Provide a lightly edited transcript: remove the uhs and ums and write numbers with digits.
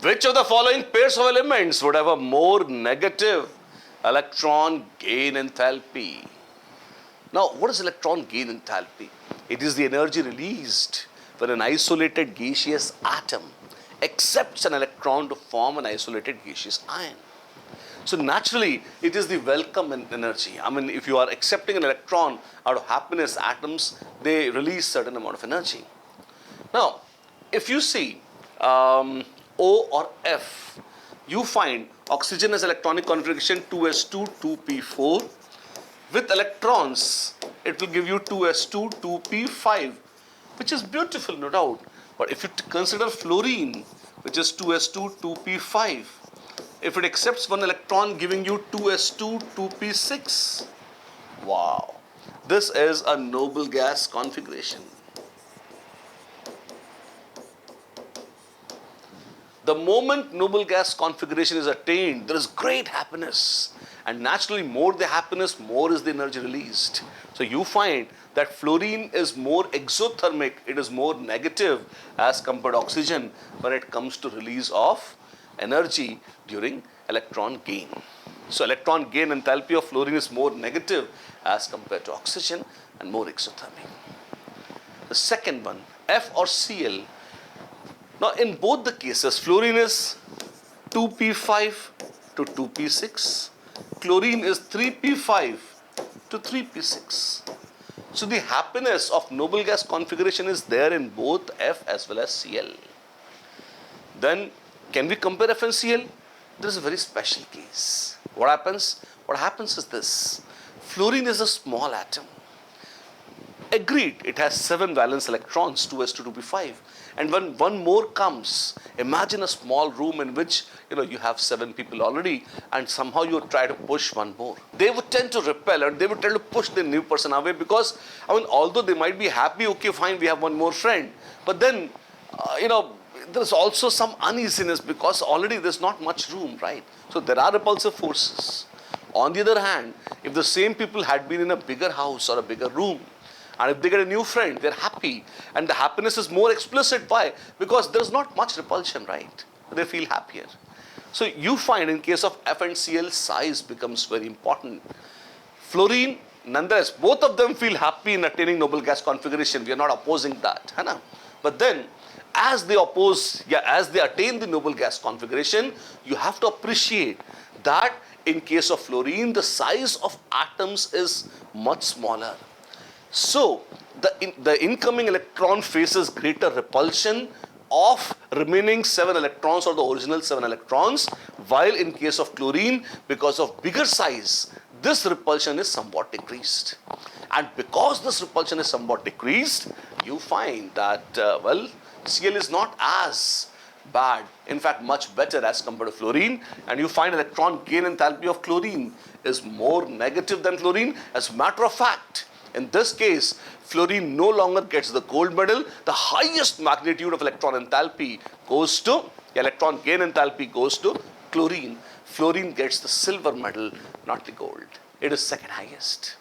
Which of the following pairs of elements would have a more negative electron gain enthalpy? Now, what is electron gain enthalpy? It is the energy released when an isolated gaseous atom accepts an electron to form an isolated gaseous ion. So naturally, it is the welcome energy. I mean, if you are accepting an electron out of happiness atoms, they release certain amount of energy. Now, if you see O or F, you find oxygen has electronic configuration 2s2, 2p4. With electrons, it will give you 2s2, 2p5, which is beautiful, no doubt. But if you consider fluorine, which is 2s2, 2p5, if it accepts one electron giving you 2s2, 2p6, wow, this is a noble gas configuration. The moment noble gas configuration is attained, there is great happiness. And naturally, more the happiness, more is the energy released. So you find that fluorine is more exothermic, it is more negative as compared to oxygen when it comes to release of energy during electron gain. So electron gain enthalpy of fluorine is more negative as compared to oxygen and more exothermic. The second one, F or Cl. Now in both the cases, fluorine is 2p5 to 2p6. Chlorine is 3p5 to 3p6. So the happiness of noble gas configuration is there in both F as well as Cl. Then can we compare F and Cl? There is a very special case. What happens? What happens is this. Fluorine is a small atom. Agreed, it has 7 valence electrons, 2s2, 2p5. And when one more comes, imagine a small room in which you have 7 people already, and somehow you try to push one more. They would tend to repel and they would try to push the new person away because, although they might be happy, okay, fine, we have one more friend. But then, there's also some uneasiness because already there's not much room, right? So there are repulsive forces. On the other hand, if the same people had been in a bigger house or a bigger room, and if they get a new friend, they're happy. And the happiness is more explicit. Why? Because there's not much repulsion, right? They feel happier. So you find in case of F and Cl, size becomes very important. Fluorine, nonetheless, both of them feel happy in attaining noble gas configuration. We are not opposing that. But then, as they attain the noble gas configuration, you have to appreciate that in case of fluorine, the size of atoms is much smaller. So, the incoming electron faces greater repulsion of remaining 7 electrons or the original 7 electrons, while in case of chlorine, because of bigger size, this repulsion is somewhat decreased. And because this repulsion is somewhat decreased, you find that, Cl is not as bad, in fact much better as compared to fluorine, and you find electron gain enthalpy of chlorine is more negative than fluorine. As a matter of fact, in this case, fluorine no longer gets the gold medal. The highest magnitude of electron enthalpy goes to, electron gain enthalpy goes to chlorine. Fluorine gets the silver medal, not the gold. It is second highest.